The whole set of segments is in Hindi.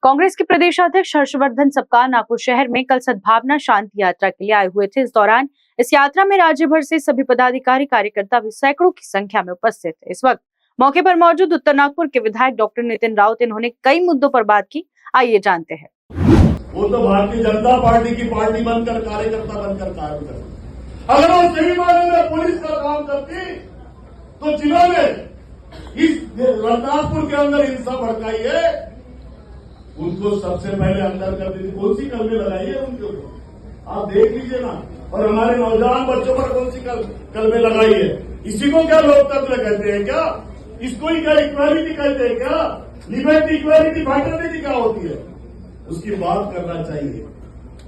कांग्रेस के प्रदेशाध्यक्ष हर्षवर्धन सपकाल नागपुर शहर में कल सद्भावना शांति यात्रा के लिए आए हुए थे। इस दौरान इस यात्रा में राज्य भर से सभी पदाधिकारी कार्यकर्ता भी सैकड़ों की संख्या में उपस्थित थे। इस वक्त मौके पर मौजूद उत्तर नागपुर के विधायक डॉक्टर नितिन राउत इन्होंने कई मुद्दों पर बात की। आइए जानते हैं। वो तो भारतीय जनता पार्टी की पार्टी बनकर कार्यकर्ता बनकर कार्य करती। अगर वो सही मायने में पुलिस का काम करती तो जिन्होंने इस नागपुर के अंदर हिंसा भड़काई है उनको सबसे पहले अंदर कर दी थी। कौन सी कलमे लगाई है उनके ऊपर आप देख लीजिए ना। और हमारे नौजवान बच्चों पर कौन सी कलमे लगाई है। इसी को क्या लोकतंत्र कहते हैं क्या? इसको ही क्या इक्वालिटी कहते हैं क्या? लिबर्टी इक्वालिटी फ्रेटर्निटी क्या होती है उसकी बात करना चाहिए।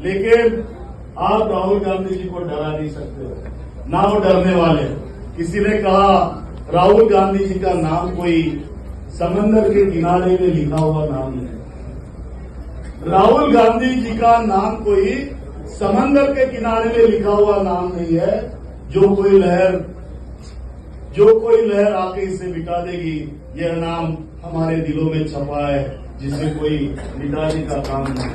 लेकिन आप राहुल गांधी जी को डरा नहीं सकते, ना वो डरने वाले। किसी ने कहा राहुल गांधी जी का नाम कोई समंदर के किनारे में लिखा हुआ नाम है। राहुल गांधी जी का नाम कोई समंदर के किनारे में लिखा हुआ नाम नहीं है। जो कोई लहर आके इसे मिटा देगी, यह नाम हमारे दिलों में छपा है, जिसे कोई मिटाने का काम नहीं।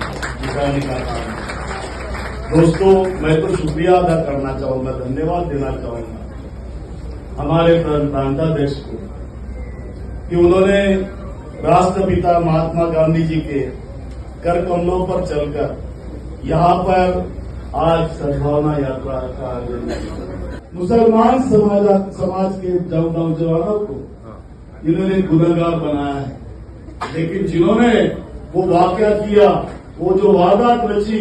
दोस्तों, मैं तो शुक्रिया अदा करना चाहूंगा, धन्यवाद देना चाहूंगा हमारे प्रांताध्यक्ष को कि उन्होंने राष्ट्रपिता महात्मा गांधी जी के कर कमलों पर चलकर यहाँ पर आज सद्भावना यात्रा का आयोजन किया। मुसलमान समाज के नौजवानों को इन्होंने गुनहगार बनाया है, लेकिन जिन्होंने वो वाकया किया, वो जो वारदात रची,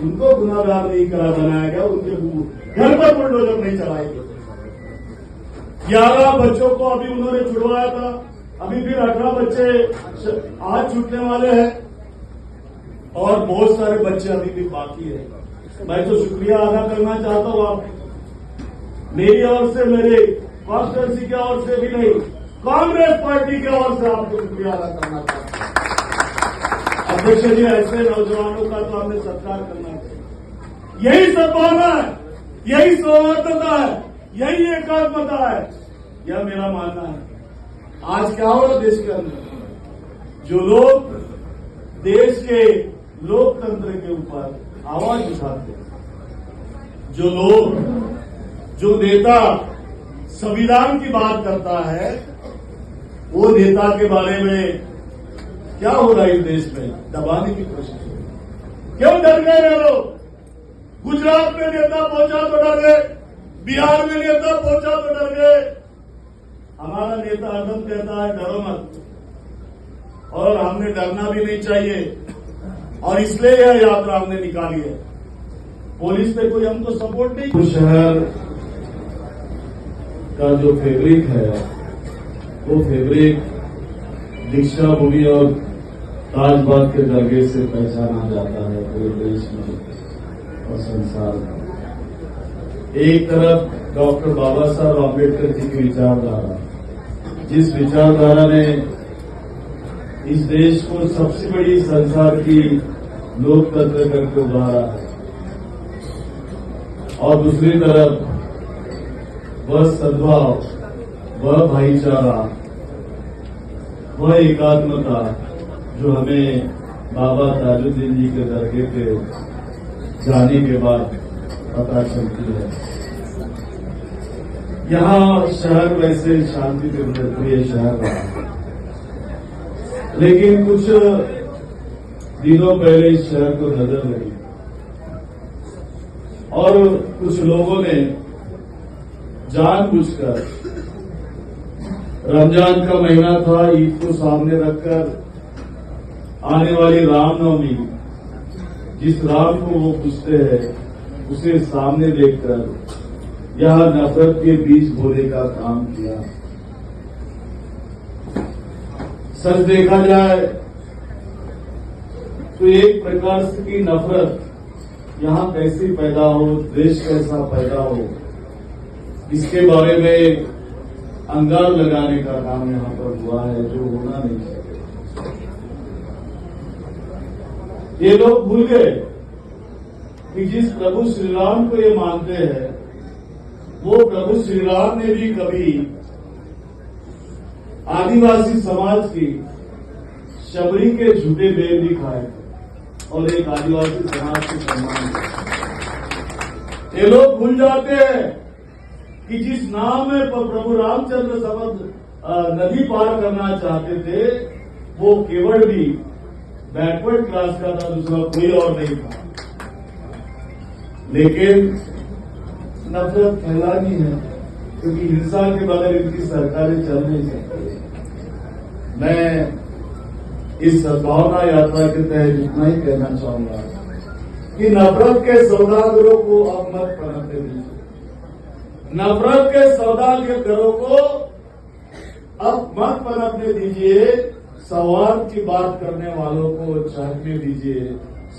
उनको गुनहगार नहीं करा बनाया गया। उनके घर पर बुलडोजर नहीं चलाए गए। 11 बच्चों को अभी उन्होंने छुड़वाया था, अभी फिर 18 बच्चे आज छूटने वाले हैं और बहुत सारे बच्चे अभी भी बाकी है। मैं तो शुक्रिया अदा करना चाहता हूँ आप मेरी ओर से, मेरे कॉन्स्टिट्यूंसी की ओर से भी नहीं, कांग्रेस पार्टी की ओर से आपको शुक्रिया अदा करना चाहता हूँ। अध्यक्ष जी, ऐसे नौजवानों का तो हमें सत्कार करना चाहिए। यही सद्भावना है, यही सौहार्दता है, यही एकात्मता है, यह मेरा मानना है। आज क्या हो रहा देश के अंदर? जो लोग देश के लोकतंत्र के ऊपर आवाज उठाते, जो नेता संविधान की बात करता है, वो नेता के बारे में क्या हो रहा है इस देश में? दबाने की कोशिश। क्यों डर गए ये लोग? गुजरात में नेता पहुंचा तो डर गए, बिहार में नेता पहुंचा तो डर गए। हमारा नेता हरदम कहता है डरो मत, और हमने डरना भी नहीं चाहिए, और इसलिए यह यात्रा हमने निकाली है। पुलिस पे कोई हमको सपोर्ट नहीं। शहर का जो फैब्रिक है, वो फैब्रिक दीक्षा भूमि और ताजबाग के दर्गे से पहचाना जाता है पूरे देश में और संसार में। एक तरफ डॉक्टर बाबा साहब आम्बेडकर जी की विचारधारा, जिस विचारधारा ने इस देश को सबसे बड़ी संसार की लोकतंत्र करके उभारा है, और दूसरी तरफ वह सद्भाव, वह भाईचारा, वह एकात्मता जो हमें बाबा ताजुद्दीन जी के दरगाह पे जाने के बाद पता चलती है। यहाँ शहर वैसे शांति प्रिय शहर रहा, लेकिन कुछ दिनों पहले इस शहर को नजर लगी और कुछ लोगों ने जानबूझकर, रमजान का महीना था, ईद को सामने रखकर आने वाली रामनवमी, जिस राम को वो पूजते हैं, उसे सामने देखकर यह नफरत के बीज बोने का काम किया। सच देखा जाए तो एक प्रकार की नफरत यहाँ कैसे पैदा हो, देश कैसा पैदा हो, इसके बारे में अंगार लगाने का काम यहाँ पर हुआ है, जो होना नहीं चाहिए। ये लोग भूल गए कि जिस प्रभु श्री राम को ये मानते हैं, वो प्रभु श्री राम ने भी कभी आदिवासी समाज की शबरी के झूठे बेर भी खाए और एक आदिवासी समाज के सम्मान। ये लोग भूल जाते हैं कि जिस नाव में प्रभु रामचंद्र समझ नदी पार करना चाहते थे वो केवल भी बैकवर्ड क्लास का था, दूसरा कोई और नहीं था। लेकिन नफरत फैलानी है क्योंकि हिंसा के बगैर इनकी सरकारें चल नहीं सकती। मैं इस सद्भावना यात्रा के तहत इतना ही कहना चाहूंगा कि नफरत के सौदागरों को अब मत पनपने दीजिए। नफरत के सौदागरों को अब मत पनपने दीजिए। सौहार्द की बात करने वालों को चाटने दीजिए।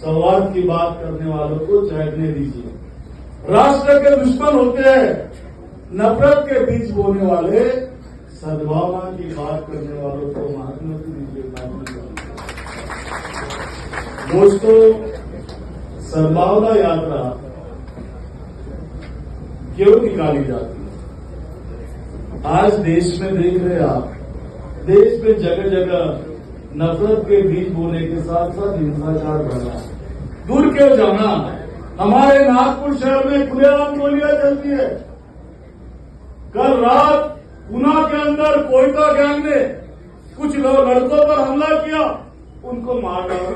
सौहार्द की बात करने वालों को चाटने दीजिए। राष्ट्र के दुश्मन होते हैं नफरत के बीच बोलने वाले, सद्भावना की बात करने वालों को मारने दीजिए। दोस्तों, सद्भावना यात्रा क्यों निकाली जाती है? आज देश में देख रहे आप, देश में जगह जगह नफरत के बीज बोने के साथ साथ हिंसाचार बढ़ा। दूर क्यों जाना, हमारे नागपुर शहर में खुलेआम गोलियां चलती है। कल रात पुणे के अंदर कोयटा गैंग ने कुछ लड़कों पर हमला किया, उनको मार डाला।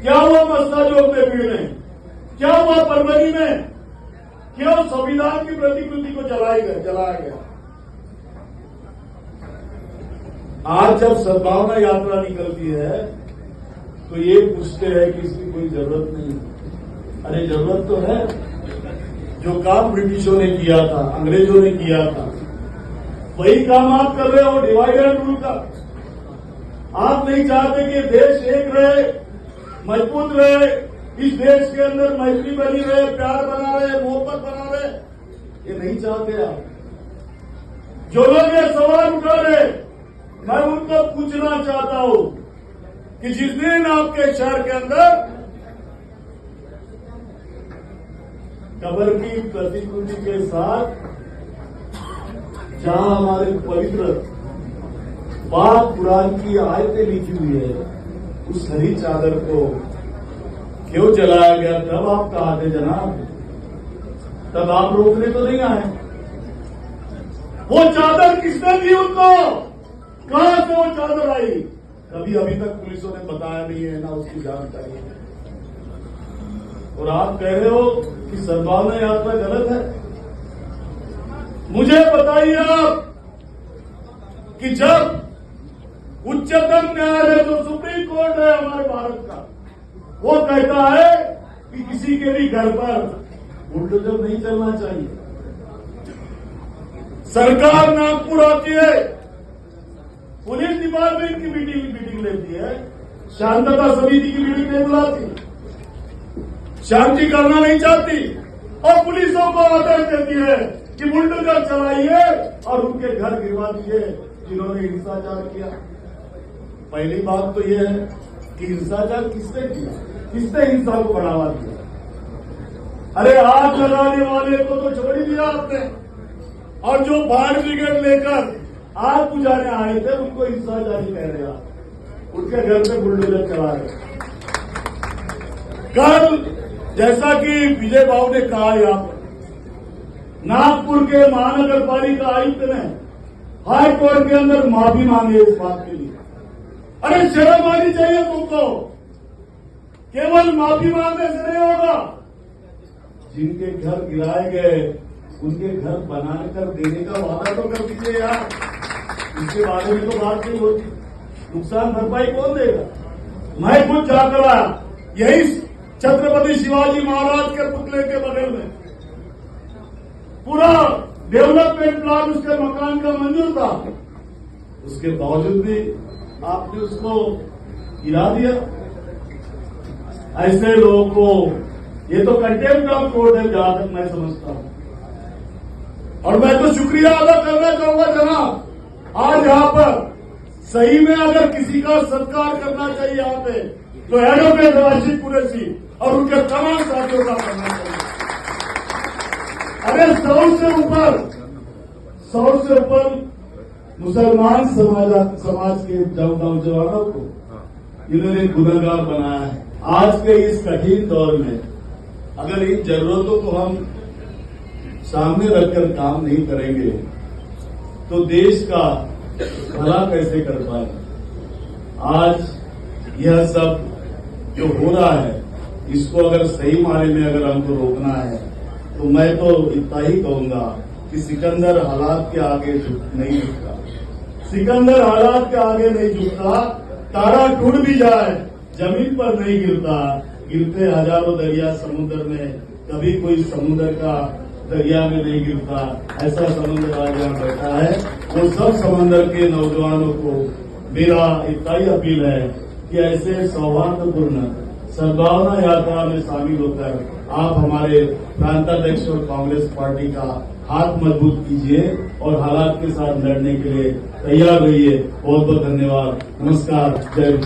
क्या हुआ मस्ताजोग में भीड़ में? क्या हुआ फरवरी में? क्यों संविधान की प्रतिकृति को जलाया गया? आज जब सद्भावना यात्रा निकलती है तो ये पूछते हैं कि इसकी कोई जरूरत नहीं है। अरे जरूरत तो है। जो काम ब्रिटिशों ने किया था, अंग्रेजों ने किया था, वही काम आप कर रहे हो, डिवाइड एंड रूल का। आप नहीं चाहते कि देश एक रहे, मजबूत रहे, इस देश के अंदर मैत्री बनी रहे, प्यार बना रहे, मोहब्बत बना रहे, ये नहीं चाहते आप। जो लोग ये सवाल उठा रहे, मैं उनको पूछना चाहता हूं कि जिस दिन आपके शहर के अंदर कब्र की प्रतिकृति के साथ जहां हमारे पवित्र पाक कुरान की आयतें लिखी हुई है, उस हरी चादर को क्यों जलाया गया? तब आप कहा थे जनाब, तब आप रोकने तो नहीं आए। वो चादर किसने दी उनको? कहां से वो चादर आई? कभी अभी तक पुलिसों ने बताया नहीं है, ना उसकी जानकारी है। और आप कह रहे हो कि सद्भावना यात्रा गलत है। मुझे बताइए आप कि जब उच्चतम न्यायालय, जो सुप्रीम कोर्ट है हमारे भारत का, वो कहता है कि किसी के भी घर पर बुलडोजर नहीं चलना चाहिए। सरकार नागपुर आती है, पुलिस डिपार्टमेंट की मीटिंग लेती है, शांतता समिति की मीटिंग नहीं बुलाती, शांति करना नहीं चाहती, और पुलिसों को आदेश देती है कि बुलडोजर चलाइए और उनके घर गिरवा दीजिए जिन्होंने हिंसाचार किया। पहली बात तो यह है कि हिंसाचार किसने किया, किसने हिंसा को बढ़ावा दिया? अरे आग लगाने वाले को तो छोड़ ही दिया आपने, और जो फायर ब्रिगेड लेकर आग बुझाने आए थे उनको हिंसाचारी कह रहे आप, उनके घर पे बुलडोजर चला रहे। कल जैसा कि विजय बाबू ने कहा यहाँ पर, नागपुर के महानगर पालिका आयुक्त ने हाई कोर्ट के अंदर माफी मांगी इस बात के लिए। अरे शर्म आनी चाहिए तुमको, केवल माफी मांगने से नहीं होगा। जिनके घर गिराए गए उनके घर बनाने कर देने का वादा तो कर दीजिए यार। इसके बारे में तो बात नहीं होती। नुकसान भरपाई कौन देगा? मैं खुद जाकर आया, यही छत्रपति शिवाजी महाराज के पुतले के बगल में पूरा डेवलपमेंट प्लान उसके मकान का मंजूर था, उसके बावजूद भी आपने उसको गिरा दिया। ऐसे लोगों को, ये तो कंटेम्प्ट ऑफ कोर्ट है जहां तक मैं समझता हूं। और मैं तो शुक्रिया अदा करना चाहूंगा जनाब, आज यहां पर सही में अगर किसी का सत्कार करना चाहिए यहाँ पे, तो एडवोकेट राशिद कुरैशी और उनके तमाम साथियों का करना चाहिए। अरे 100 से ऊपर मुसलमान समाज के नौजवानों को इन्होंने गुनहगार बनाया है। आज के इस कठिन दौर में अगर इन जरूरतों को हम सामने रखकर काम नहीं करेंगे तो देश का भला कैसे कर पाएंगे। आज यह सब जो हो रहा है इसको अगर सही मायने में अगर हमको रोकना है तो मैं तो इतना ही कहूंगा कि सिकंदर हालात के आगे नहीं झुकता। सिकंदर हालात के आगे नहीं झुकता। तारा टूट भी जाए जमीन पर नहीं गिरता। गिरते हजारों दरिया समुद्र में, कभी कोई समुद्र का दरिया में नहीं गिरता। ऐसा समुद्र आज यहाँ बैठा है। वो सब समुद्र के नौजवानों को मेरा इतना ही अपील है कि ऐसे सौहार्दपूर्ण सद्भावना यात्रा में शामिल होकर आप हमारे प्रांताध्यक्ष और कांग्रेस पार्टी का हाथ मजबूत कीजिए और हालात के साथ लड़ने के लिए तैयार रहिए। बहुत बहुत धन्यवाद। नमस्कार। जय हिंद।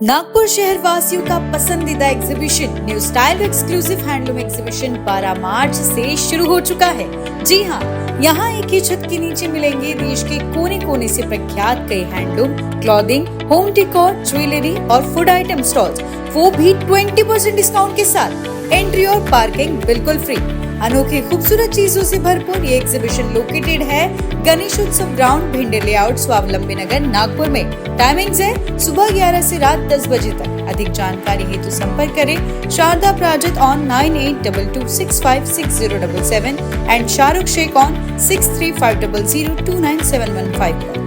नागपुर शहर वासियों का पसंदीदा exhibition new style exclusive handloom exhibition 12 मार्च से शुरू हो चुका है। जी हाँ, यहाँ एक ही छत के नीचे मिलेंगे देश के कोने कोने से प्रख्यात कई handloom, clothing, home decor, jewellery और फूड आइटम स्टॉल्स, वो भी 20% डिस्काउंट के साथ। एंट्री और पार्किंग बिल्कुल फ्री। अनोखे खूबसूरत चीजों से भरपूर ये एग्जीबिशन लोकेटेड है गणेश उत्सव ग्राउंड, भिंडे लेआउट, स्वावलंबी नगर, नागपुर में। टाइमिंग्स है सुबह 11 से रात 10 बजे तक। अधिक जानकारी हेतु संपर्क करें शारदा प्राजत on 9822656077 and Shahrukh Sheikh on 6350029715 पर।